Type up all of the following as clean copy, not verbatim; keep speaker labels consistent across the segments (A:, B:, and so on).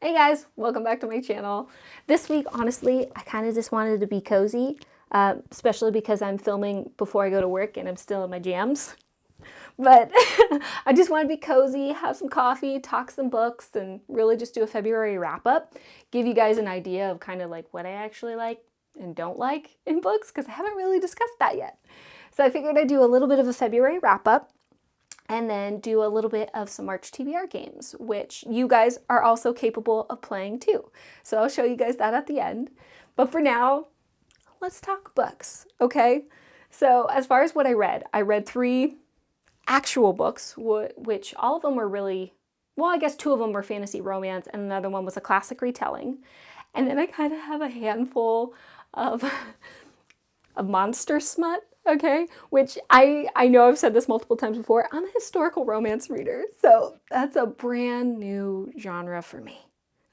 A: Hey guys, welcome back to my channel. This week, honestly, I kind of just wanted to be cozy, especially because I'm filming before I go to work and I'm still in my jams. But I just want to be cozy, have some coffee, talk some books, and really just do a February wrap-up. Give you guys an idea of kind of like what I actually like and don't like in books, because I haven't really discussed that yet. So I figured I'd do a little bit of a February wrap-up, and then do a little bit of some March TBR games, which you guys are also capable of playing too. So I'll show you guys that at the end. But for now, let's talk books, okay? So as far as what I read 3 actual books, which all of them were really, well, I guess 2 of them were fantasy romance, and another one was a classic retelling. And then I kind of have a handful of, of monster smut, okay? Which I know I've said this multiple times before, I'm a historical romance reader, so that's a brand new genre for me,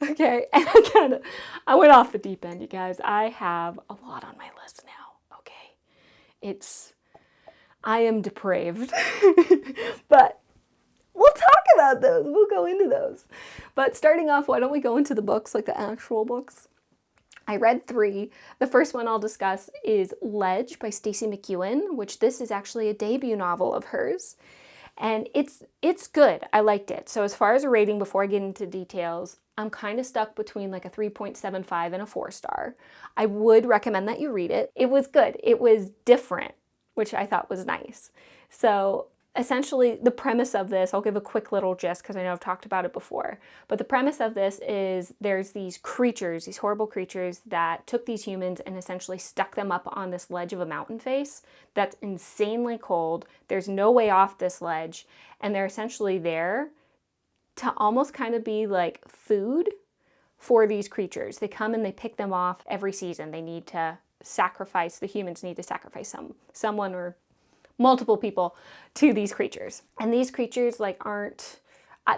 A: okay? And I went off the deep end, you guys. I have a lot on my list now, okay? I am depraved, but we'll talk about those. We'll go into those. But starting off, why don't we go into the books, like the actual books? I read 3. The first one I'll discuss is Ledge by Stacey McEwen, which this is actually a debut novel of hers. And it's good. I liked it. So as far as a rating, before I get into details, I'm kind of stuck between like a 3.75 and a 4-star. I would recommend that you read it. It was good. It was different, which I thought was nice. So essentially, the premise of this, I'll give a quick little gist because I know I've talked about it before, but the premise of this is there's these creatures, these horrible creatures that took these humans and essentially stuck them up on this ledge of a mountain face that's insanely cold. There's no way off this ledge, and they're essentially there to almost kind of be like food for these creatures. They come and they pick them off every season. They need to sacrifice, the humans need to sacrifice someone or multiple people to these creatures. And these creatures aren't,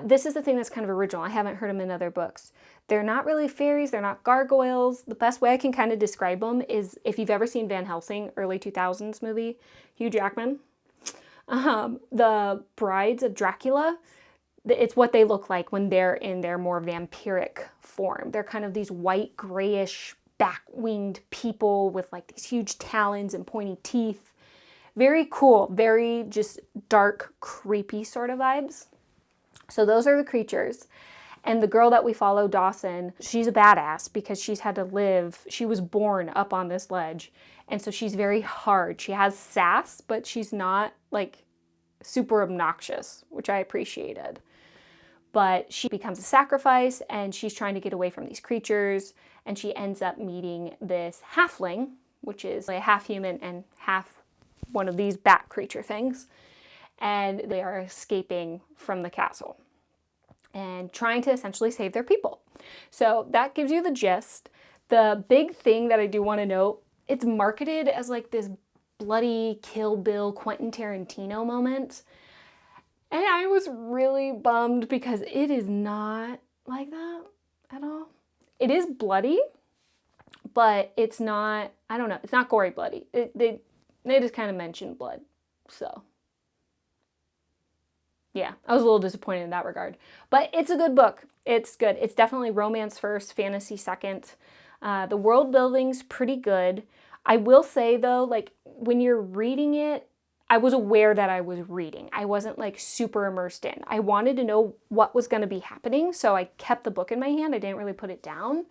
A: this is the thing that's kind of original. I haven't heard them in other books. They're not really fairies. They're not gargoyles. The best way I can kind of describe them is if you've ever seen Van Helsing, early 2000s movie, Hugh Jackman, the Brides of Dracula, it's what they look like when they're in their more vampiric form. They're kind of these white, grayish, back-winged people with like these huge talons and pointy teeth. Very cool, very just dark, creepy sort of vibes. So those are the creatures. And the girl that we follow, Dawson, she's a badass because she's had to live, she was born up on this ledge. And so she's very hard. She has sass, but she's not like super obnoxious, which I appreciated. But she becomes a sacrifice and she's trying to get away from these creatures. And she ends up meeting this halfling, which is a half human and half one of these bat creature things, and they are escaping from the castle and trying to essentially save their people. So that gives you the gist. The big thing that I do want to note, it's marketed as like this bloody Kill Bill Quentin Tarantino moment, and I was really bummed because it is not like that at all. It is bloody, but it's not, I don't know, it's not gory bloody. They just kind of mentioned blood, so yeah, I was a little disappointed in that regard. But it's a good book. It's good. It's definitely romance first, fantasy second. The world building's pretty good. I will say though, like when you're reading it, I was aware that I was reading. I wasn't like super immersed in. I wanted to know what was going to be happening, so I kept the book in my hand. I didn't really put it down,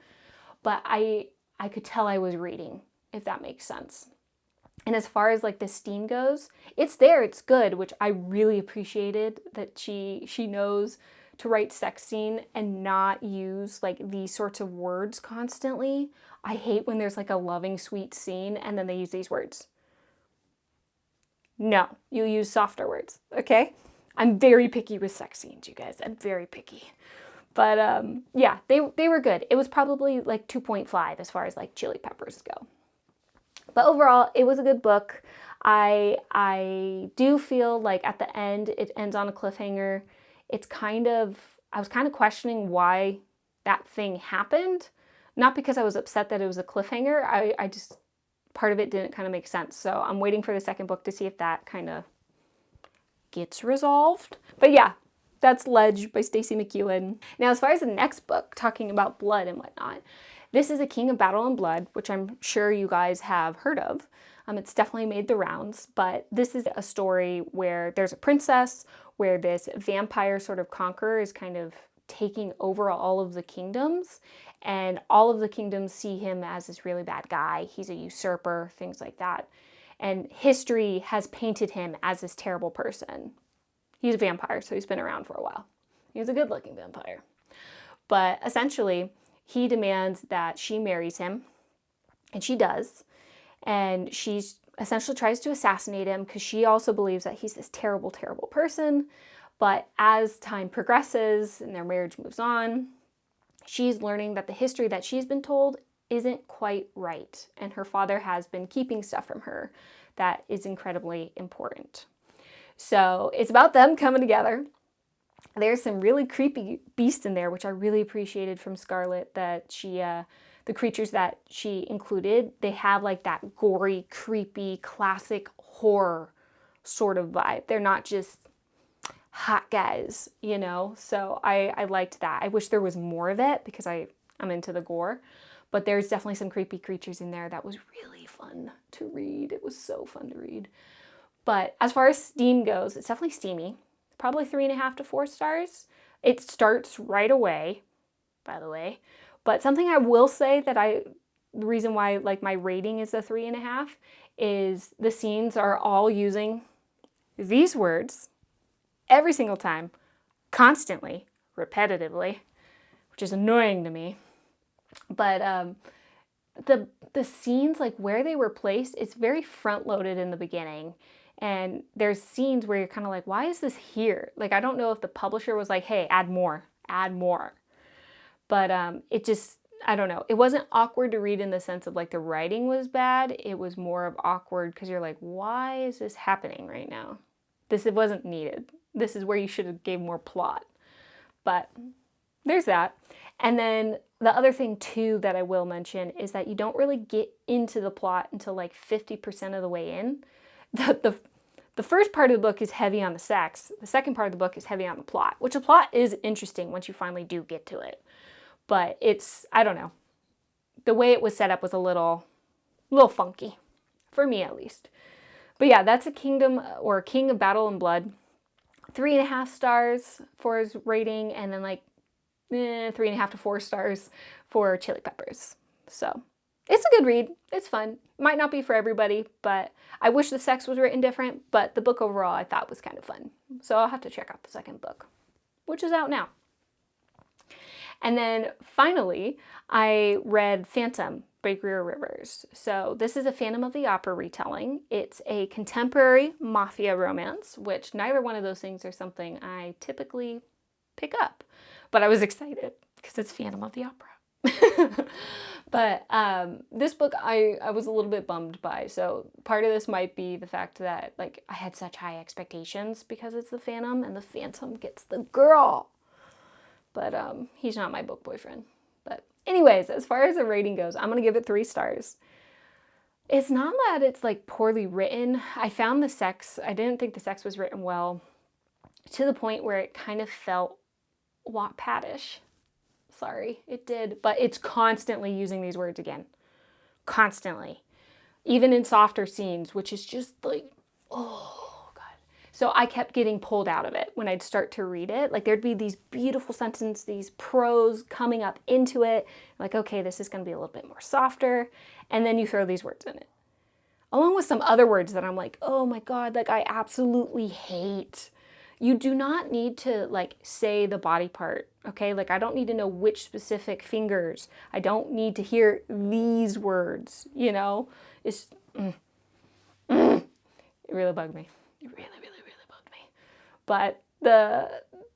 A: but I could tell I was reading, if that makes sense. And as far as like the steam goes, it's there, it's good, which I really appreciated that she knows to write sex scene and not use like these sorts of words constantly. I hate when there's like a loving, sweet scene and then they use these words. No, you use softer words, okay? I'm very picky with sex scenes, you guys. I'm very picky. But yeah, they were good. It was probably like 2.5 as far as like chili peppers go. But overall, it was a good book. I do feel like at the end, it ends on a cliffhanger. It's I was kind of questioning why that thing happened. Not because I was upset that it was a cliffhanger. I just, part of it didn't kind of make sense. So I'm waiting for the second book to see if that kind of gets resolved. But yeah, That's Ledge by Stacey McEwen. Now, as far as the next book, talking about blood and whatnot, this is A King of Battle and Blood, which I'm sure you guys have heard of. It's definitely made the rounds, but this is a story where there's a princess, where this vampire sort of conqueror is kind of taking over all of the kingdoms, and all of the kingdoms see him as this really bad guy. He's a usurper, things like that. And history has painted him as this terrible person. He's a vampire, so he's been around for a while. He's a good-looking vampire. But essentially, he demands that she marries him, and she does. And she essentially tries to assassinate him because she also believes that he's this terrible, terrible person. But as time progresses and their marriage moves on, she's learning that the history that she's been told isn't quite right. And her father has been keeping stuff from her that is incredibly important. So it's about them coming together. There's some really creepy beasts in there, which I really appreciated from Scarlett, that the creatures that she included, they have like that gory, creepy, classic horror sort of vibe. They're not just hot guys, you know? So I liked that. I wish there was more of it because I'm into the gore. But there's definitely some creepy creatures in there that was really fun to read. It was so fun to read. But as far as steam goes, it's definitely steamy. Probably 3.5 to 4 stars. It starts right away, by the way. But something I will say that the reason why like my rating is a 3.5 is the scenes are all using these words every single time, constantly, repetitively, which is annoying to me. But the scenes, like where they were placed, it's very front-loaded in the beginning. And there's scenes where you're kind of like, why is this here? Like, I don't know if the publisher was like, hey, add more, add more. But it just, I don't know. It wasn't awkward to read in the sense of like the writing was bad. It was more of awkward because you're like, why is this happening right now? It wasn't needed. This is where you should have gave more plot. But there's that. And then the other thing too that I will mention is that you don't really get into the plot until like 50% of the way in. The first part of the book is heavy on the sex. The second part of the book is heavy on the plot, which the plot is interesting once you finally do get to it. But it's, I don't know. The way it was set up was a little funky, for me at least. But yeah, that's A King of Battle and Blood. 3.5 stars for his rating, and then like 3.5 to 4 stars for Chili Peppers. So it's a good read. It's fun. Might not be for everybody, but I wish the sex was written different, but the book overall I thought was kind of fun. So I'll have to check out the second book, which is out now. And then finally, I read Phantom by Greer Rivers. So this is a Phantom of the Opera retelling. It's a contemporary mafia romance, which neither one of those things are something I typically pick up. But I was excited because it's Phantom of the Opera. But this book I was a little bit bummed by. So part of this might be the fact that like I had such high expectations because it's the Phantom, and the Phantom gets the girl. But he's not my book boyfriend. But anyways, as far as the rating goes, I'm going to give it 3 stars. It's not that it's like poorly written. I found the sex, I didn't think the sex was written well, to the point where it kind of felt Wattpad-ish. Sorry, it did. But it's constantly using these words again. Constantly. Even in softer scenes, which is just like, oh. So I kept getting pulled out of it when I'd start to read it. Like there'd be these beautiful sentences, these prose coming up into it. Like, okay, this is going to be a little bit more softer. And then you throw these words in it. Along with some other words that I'm like, oh my God, like I absolutely hate. You do not need to like say the body part, okay? Like I don't need to know which specific fingers. I don't need to hear these words, you know? It's, it really bugged me. It really bugged me. But the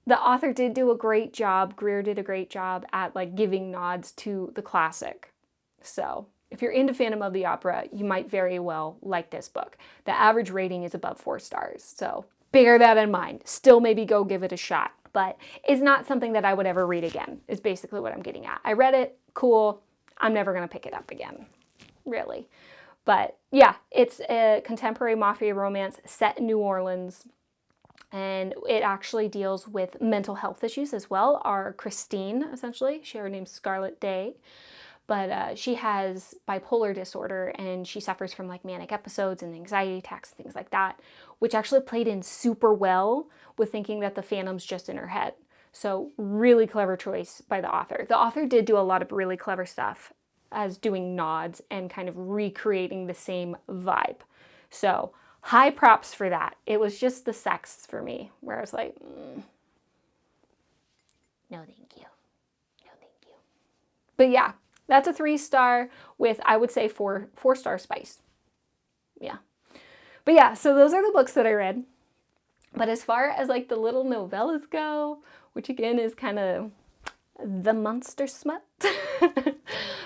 A: author did do a great job. Greer did a great job at like giving nods to the classic. So if you're into Phantom of the Opera, you might very well like this book. The average rating is above 4 stars. So bear that in mind. Still maybe go give it a shot. But it's not something that I would ever read again, is basically what I'm getting at. I read it, cool. I'm never going to pick it up again, really. But yeah, it's a contemporary mafia romance set in New Orleans. And it actually deals with mental health issues as well. Our Christine, essentially, her name's Scarlet Day, but she has bipolar disorder and she suffers from like manic episodes and anxiety attacks and things like that, which actually played in super well with thinking that the Phantom's just in her head. So really clever choice by the author. The author did do a lot of really clever stuff as doing nods and kind of recreating the same vibe. So high props for that. It was just the sex for me, where I was like, no thank you. No thank you. But yeah, that's a 3-star with, I would say, 4-star spice. Yeah. But yeah, so those are the books that I read. But as far as like the little novellas go, which again is kind of the monster smut,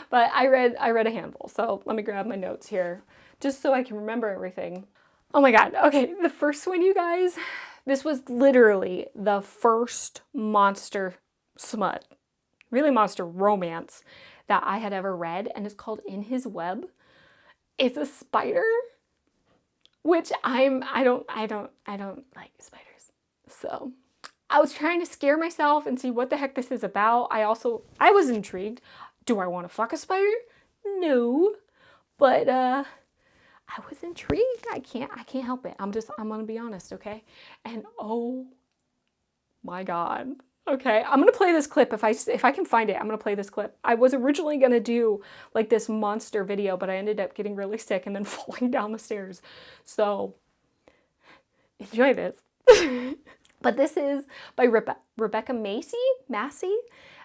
A: but I read a handful. So let me grab my notes here just so I can remember everything. Oh my God. Okay, the first one, you guys, this was literally the first monster smut, really monster romance that I had ever read, and it's called In His Web. It's a spider, which I don't like spiders. So I was trying to scare myself and see what the heck this is about. I was intrigued. Do I want to fuck a spider? No. But I was intrigued. I can't help it. I'm gonna be honest, okay? And oh my God. Okay, I'm gonna play this clip. If I can find it, I'm gonna play this clip. I was originally gonna do like this monster video, but I ended up getting really sick and then falling down the stairs. So enjoy this. But this is by Rebecca Massey.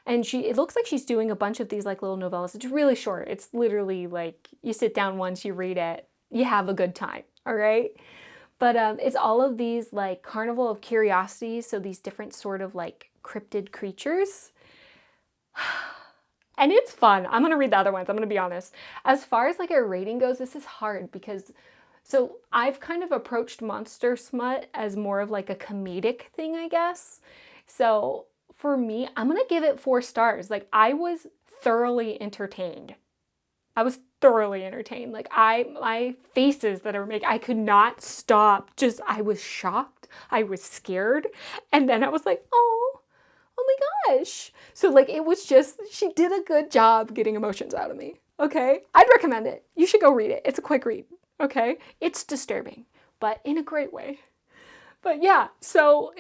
A: And it looks like she's doing a bunch of these like little novellas. It's really short. It's literally like you sit down once, you read it, you have a good time, all right? But it's all of these like carnival of curiosities, so these different sort of like cryptid creatures. And it's fun. I'm gonna read the other ones, I'm gonna be honest. As far as like a rating goes, this is hard because, so I've kind of approached monster smut as more of like a comedic thing, I guess. So for me, I'm gonna give it 4 stars. Like I was thoroughly entertained. Like my faces that I were making, I could not stop. I was shocked. I was scared. And then I was like, oh my gosh. So like, it was just, she did a good job getting emotions out of me. Okay. I'd recommend it. You should go read it. It's a quick read. Okay. It's disturbing, but in a great way. But yeah, so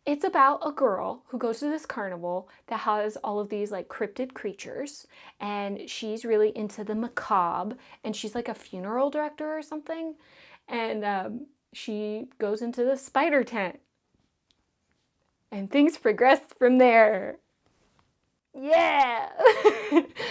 A: it's about a girl who goes to this carnival that has all of these like cryptid creatures, and she's really into the macabre, and she's like a funeral director or something, and she goes into the spider tent and things progress from there. Yeah.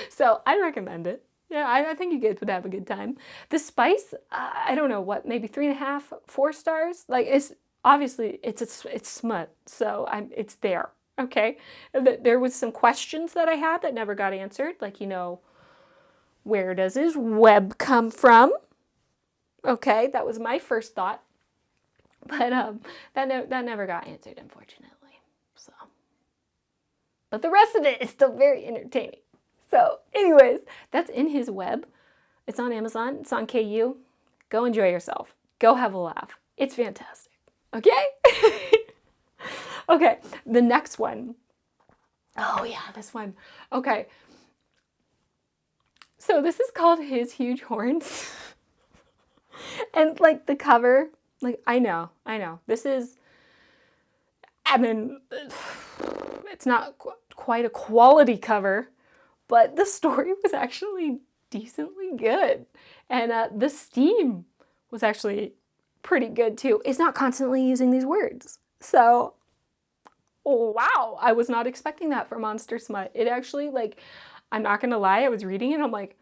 A: So I recommend it. Yeah, I think you guys would have a good time. The spice, I don't know what, maybe 3.5, 4 stars. Like it's obviously it's smut, so it's there. Okay, there was some questions that I had that never got answered, like where does his web come from? Okay, that was my first thought, but that never got answered, unfortunately. So, but the rest of it is still very entertaining. So, anyways, that's In His Web. It's on Amazon. It's on KU. Go enjoy yourself. Go have a laugh. It's fantastic. Okay? Okay, the next one. Oh yeah, this one. Okay. So this is called His Huge Horns. And like the cover, like I know. This is, I mean, it's not quite a quality cover, but the story was actually decently good. And the steam was actually pretty good too. It's not constantly using these words. So, wow, I was not expecting that for Monster Smut. It actually, like, I'm not gonna lie, I was reading it and I'm like,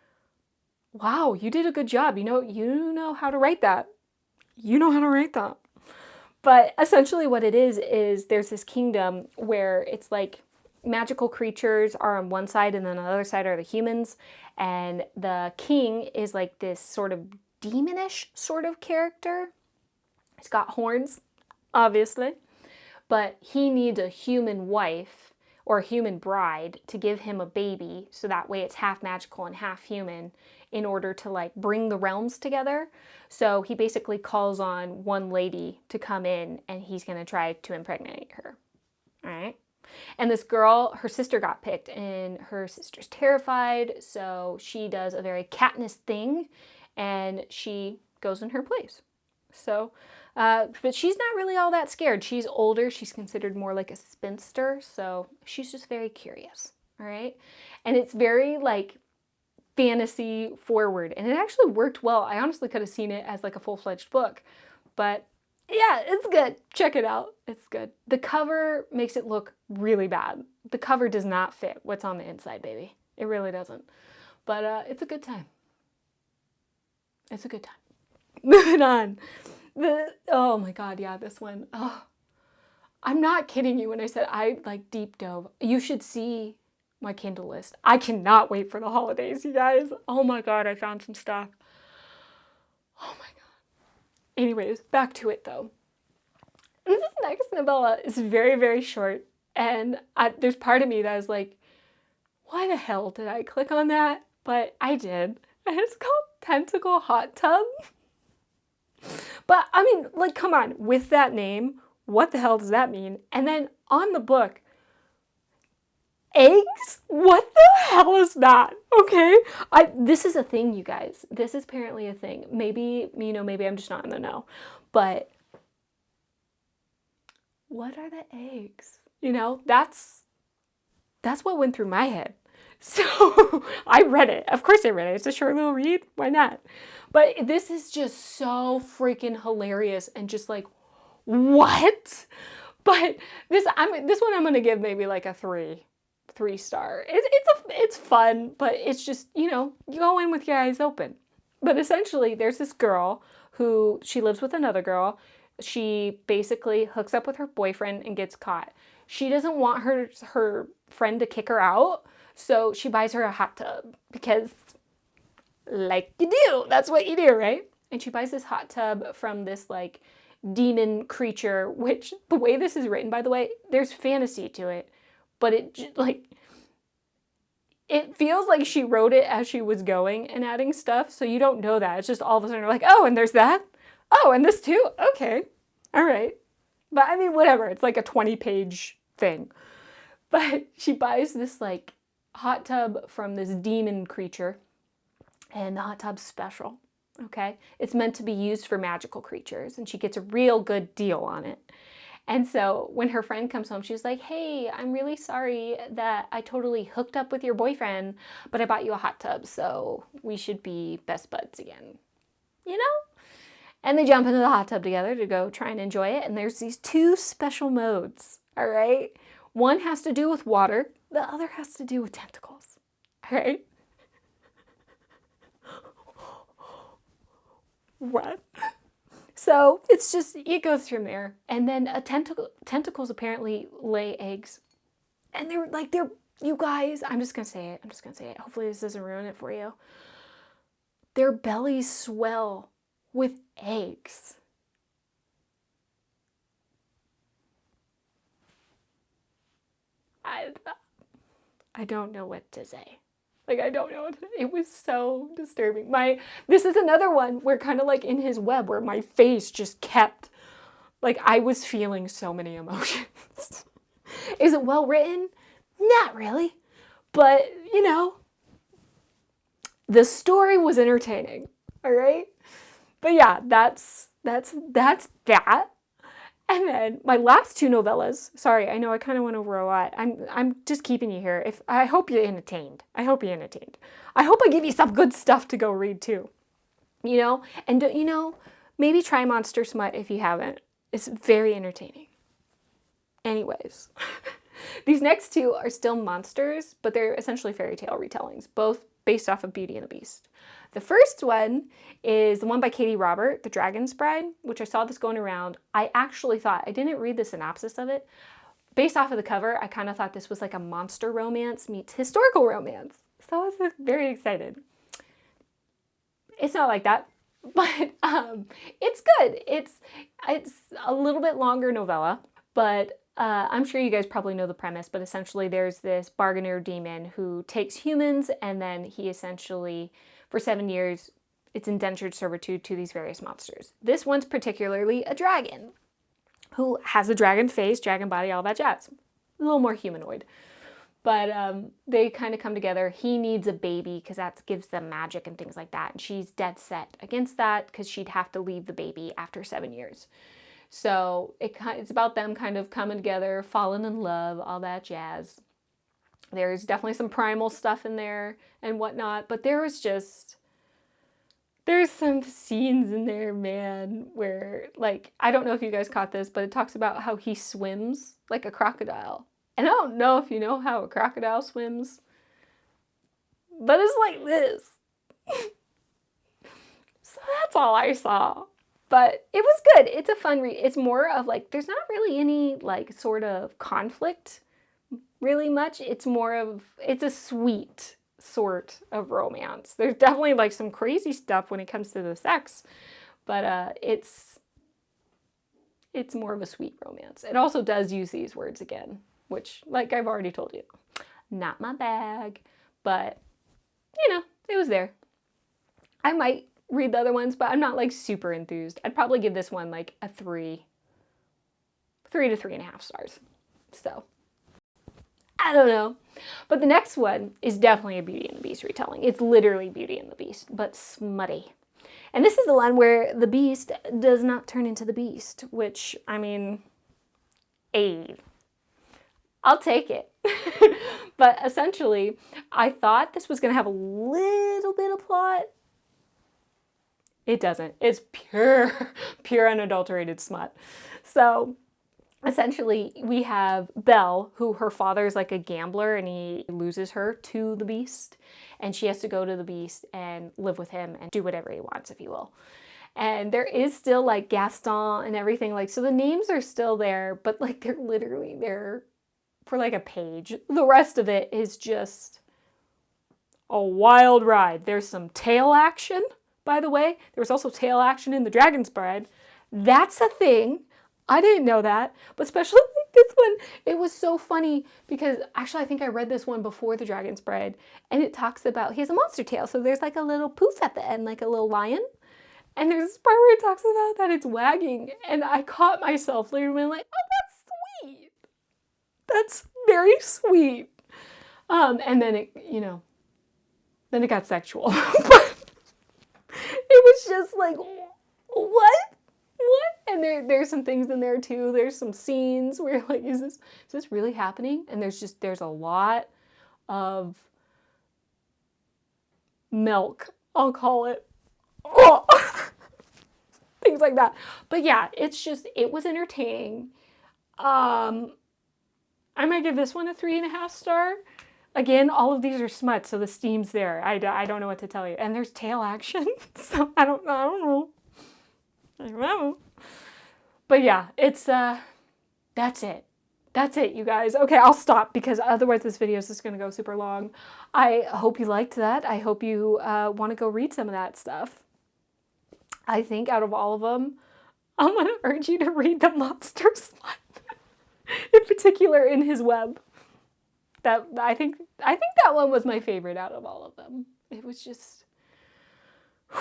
A: wow, you did a good job. You know how to write that. You know how to write that. But essentially what it is there's this kingdom where it's like magical creatures are on one side and then on the other side are the humans. And the king is like this sort of demonish sort of character. He's got horns, obviously. But he needs a human wife or a human bride to give him a baby, so that way it's half magical and half human, in order to like bring the realms together. So he basically calls on one lady to come in, and he's going to try to impregnate her. All right. And this girl, her sister got picked, and her sister's terrified, so she does a very Katniss thing, and she goes in her place. So, but she's not really all that scared. She's older. She's considered more like a spinster, so she's just very curious. All right. And it's very like fantasy forward, and it actually worked well. I honestly could have seen it as like a full-fledged book, but yeah, it's good. Check it out. It's good. The cover makes it look really bad. The cover does not fit what's on the inside, baby. It really doesn't. But it's a good time. It's a good time. Moving on. Oh my God, yeah, this one. Oh, I'm not kidding you when I said I like deep dove. You should see my Kindle list. I cannot wait for the holidays, you guys. Oh my God, I found some stuff. Oh my God. Anyways, back to it though. This next novella is very, very short, and there's part of me that is like, why the hell did I click on that? But I did. And it's called Tentacle Hot Tub. But I mean, like, come on, with that name, what the hell does that mean? And then on the book, eggs? What the hell is that? Okay? This is a thing, you guys. This is apparently a thing. Maybe, maybe I'm just not in the know. But what are the eggs? That's what went through my head. So I read it. Of course I read it. It's a short little read. Why not? But this is just so freaking hilarious and just like, what? But this one I'm gonna give maybe like a 3-star. It's fun, but it's just, you go in with your eyes open. But essentially, there's this girl who she lives with another girl. She basically hooks up with her boyfriend and gets caught. She doesn't want her friend to kick her out, so she buys her a hot tub because, like you do, that's what you do, right? And she buys this hot tub from this like demon creature, which the way this is written, by the way, there's fantasy to it, but it feels like she wrote it as she was going and adding stuff, so you don't know that. It's just all of a sudden you're like, oh, and there's that? Oh, and this too? Okay. All right. But I mean, whatever. It's like a 20-page thing. But she buys this like hot tub from this demon creature, and the hot tub's special. Okay? It's meant to be used for magical creatures, and she gets a real good deal on it. And so when her friend comes home, she's like, hey, I'm really sorry that I totally hooked up with your boyfriend, but I bought you a hot tub, so we should be best buds again. And they jump into the hot tub together to go try and enjoy it. And there's these 2 special modes, all right? One has to do with water. The other has to do with tentacles, all right? What? So it's just, it goes from there. And then tentacles apparently lay eggs. And they're, you guys, I'm just going to say it. Hopefully this doesn't ruin it for you. Their bellies swell with eggs. I don't know what to say. Like, I don't know. It was so disturbing. This is another one where kind of like in his web where my face just kept, like, I was feeling so many emotions. Is it well written? Not really. But, the story was entertaining. All right? But yeah, that's that. And then my last 2 novellas. Sorry, I know I kind of went over a lot. I'm just keeping you here. I hope you're entertained. I hope I give you some good stuff to go read too. And maybe try Monster Smut if you haven't. It's very entertaining. Anyways, these next 2 are still monsters, but they're essentially fairy tale retellings, both based off of Beauty and the Beast. The first one is the one by Katie Robert, The Dragon's Bride, which I saw this going around. I actually thought, I didn't read the synopsis of it. Based off of the cover, I kind of thought this was like a monster romance meets historical romance. So I was very excited. It's not like that, but it's good. It's a little bit longer novella, but I'm sure you guys probably know the premise, but essentially there's this bargainer demon who takes humans, and then he essentially, for 7 years, it's indentured servitude to these various monsters. This one's particularly a dragon who has a dragon face, dragon body, all that jazz. A little more humanoid. But they kind of come together. He needs a baby because that gives them magic and things like that. And she's dead set against that because she'd have to leave the baby after 7 years. So it's about them kind of coming together, falling in love, all that jazz. There's definitely some primal stuff in there and whatnot, but there's some scenes in there, man, where, like, I don't know if you guys caught this, but it talks about how he swims like a crocodile. And I don't know if you know how a crocodile swims, but it's like this. So that's all I saw. But it was good. It's a fun read. It's more of like, there's not really any like sort of conflict really much. It's a sweet sort of romance. There's definitely like some crazy stuff when it comes to the sex, but it's more of a sweet romance. It also does use these words again, which, like I've already told you, not my bag, but you know, it was there. I might read the other ones, but I'm not like super enthused. I'd probably give this one like a 3 to 3.5 stars. So I don't know. But the next one is definitely a Beauty and the Beast retelling. It's literally Beauty and the Beast, but smutty. And this is the one where the beast does not turn into the beast, which, I mean, I'll take it. But essentially, I thought this was going to have a little bit of plot. It doesn't. It's pure unadulterated smut. So essentially, we have Belle, who her father is like a gambler and he loses her to the beast. And she has to go to the beast and live with him and do whatever he wants, if you will. And there is still like Gaston and everything. Like, so the names are still there, but like they're literally there for like a page. The rest of it is just a wild ride. There's some tail action, by the way. There was also tail action in The Dragon's Bride. That's a thing. I didn't know that, but especially like this one, it was so funny because actually I think I read this one before The Dragon's Bride, and it talks about, he has a monster tail, so there's like a little poof at the end, like a little lion, and there's this part where it talks about that it's wagging, and I caught myself literally like, oh, that's sweet. That's very sweet. And then it, you know, then it got sexual. But it was just like, what? And there's some things in there too. There's some scenes where you're like, is this really happening? And there's a lot of milk, I'll call it. Oh! Things like that. But yeah, it was entertaining. I might give this one a 3.5 star. Again, all of these are smut, so the steam's there. I don't know what to tell you. And there's tail action, so I don't know. But yeah, it's, that's it. That's it, you guys. Okay, I'll stop because otherwise this video is just going to go super long. I hope you liked that. I hope you want to go read some of that stuff. I think out of all of them, I'm going to urge you to read The Monster Slut. In particular, In His Web. I think that one was my favorite out of all of them. It was just, that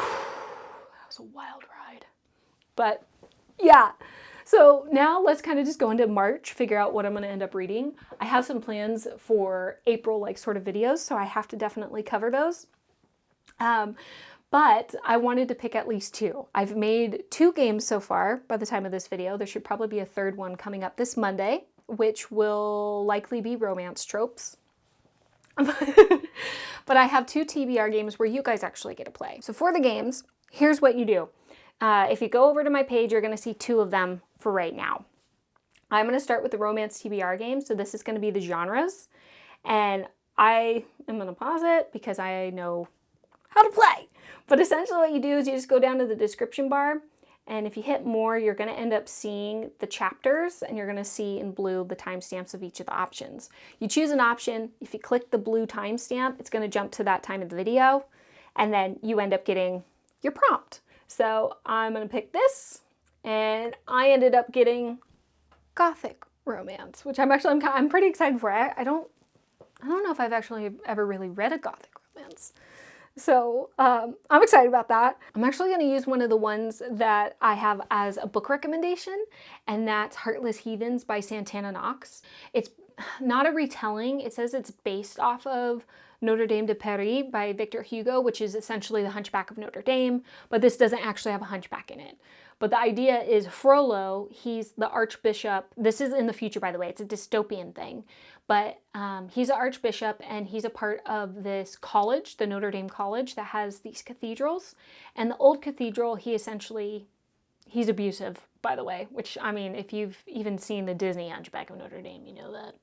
A: was a wild ride. But yeah, so now let's kind of just go into March, figure out what I'm going to end up reading. I have some plans for April, like sort of videos, so I have to definitely cover those. But I wanted to pick at least 2. I've made 2 games so far by the time of this video. There should probably be a 3rd one coming up this Monday, which will likely be romance tropes. But I have 2 TBR games where you guys actually get to play. So for the games, here's what you do. If you go over to my page, you're going to see 2 of them for right now. I'm going to start with the Romance TBR game. So this is going to be the genres. And I am going to pause it because I know how to play. But essentially what you do is you just go down to the description bar. And if you hit more, you're going to end up seeing the chapters, and you're going to see in blue the timestamps of each of the options. You choose an option. If you click the blue timestamp, it's going to jump to that time of the video, and then you end up getting your prompt. So I'm going to pick this, and I ended up getting Gothic romance, which I'm pretty excited for. I don't know if I've actually ever really read a gothic romance. So I'm excited about that. I'm actually going to use one of the ones that I have as a book recommendation, and that's Heartless Heathens by Santana Knox. It's not a retelling. It says it's based off of Notre Dame de Paris by Victor Hugo, which is essentially the Hunchback of Notre Dame, but this doesn't actually have a hunchback in it. But the idea is Frollo, he's the archbishop. This is in the future, by the way. It's a dystopian thing. But he's an archbishop, and he's a part of this college, the Notre Dame College, that has these cathedrals. And the old cathedral, he's abusive, by the way, which, I mean, if you've even seen the Disney Hunchback of Notre Dame, you know that.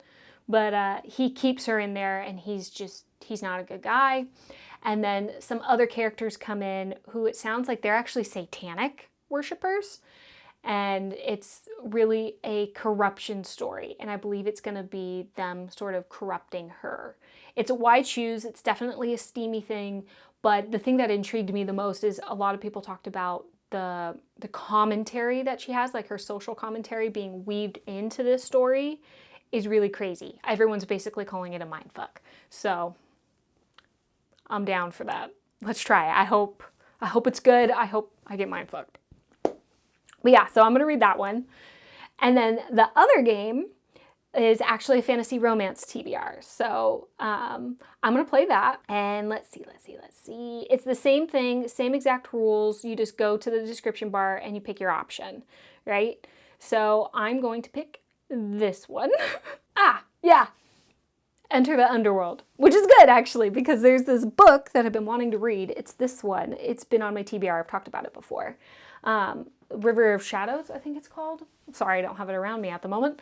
A: But he keeps her in there, and he's not a good guy. And then some other characters come in who it sounds like they're actually satanic worshipers. And it's really a corruption story. And I believe it's going to be them sort of corrupting her. It's a wide shoes. It's definitely a steamy thing. But the thing that intrigued me the most is a lot of people talked about the commentary that she has, like her social commentary being weaved into this story is really crazy. Everyone's basically calling it a mindfuck. So I'm down for that. Let's try it. I hope it's good. I hope I get mindfucked. But yeah, so I'm going to read that one. And then the other game is actually a fantasy romance TBR. So I'm going to play that. And let's see. It's the same thing, same exact rules. You just go to the description bar and you pick your option, right? So I'm going to pick this one. Yeah. Enter the Underworld, which is good actually, because there's this book that I've been wanting to read. It's this one. It's been on my TBR. I've talked about it before. River of Shadows, I think it's called. Sorry, I don't have it around me at the moment.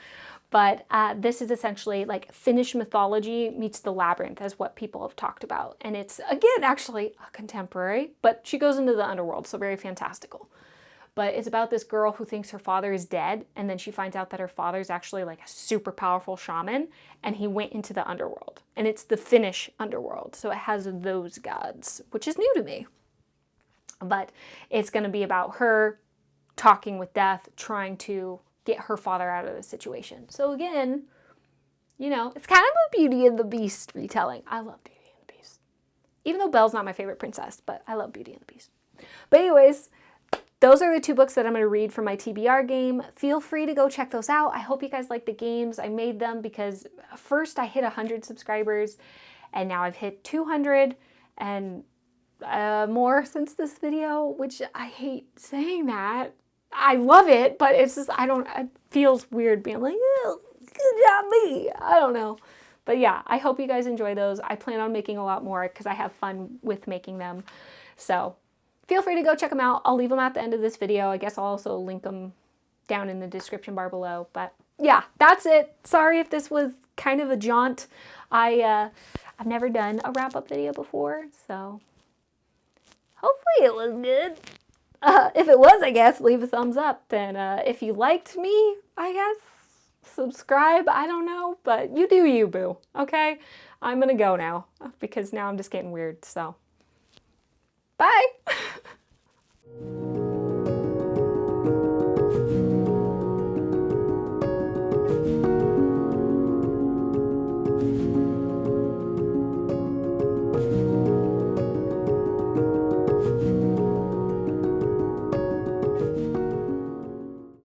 A: But this is essentially like Finnish mythology meets the labyrinth, as what people have talked about. And it's, again, actually a contemporary, but she goes into the underworld, so very fantastical. But it's about this girl who thinks her father is dead, and then she finds out that her father is actually like a super powerful shaman, and he went into the underworld. And it's the Finnish underworld, so it has those gods, which is new to me. But it's going to be about her talking with death, trying to get her father out of the situation. So again, you know, it's kind of a Beauty and the Beast retelling. I love Beauty and the Beast. Even though Belle's not my favorite princess, but I love Beauty and the Beast. But anyways, those are the two books that I'm going to read for my TBR game. Feel free to go check those out. I hope you guys like the games. I made them because first I hit 100 subscribers, and now I've hit 200 and more since this video, which I hate saying that. I love it, but it's just, it feels weird being like, oh, good job me. I don't know. But yeah, I hope you guys enjoy those. I plan on making a lot more because I have fun with making them. So feel free to go check them out. I'll leave them at the end of this video. I guess I'll also link them down in the description bar below. But yeah, that's it. Sorry if this was kind of a jaunt. I've never done a wrap-up video before, so hopefully it was good. If it was, I guess, leave a thumbs up. Then if you liked me, I guess, subscribe. I don't know, but you do you, boo. Okay? I'm going to go now because now I'm just getting weird. So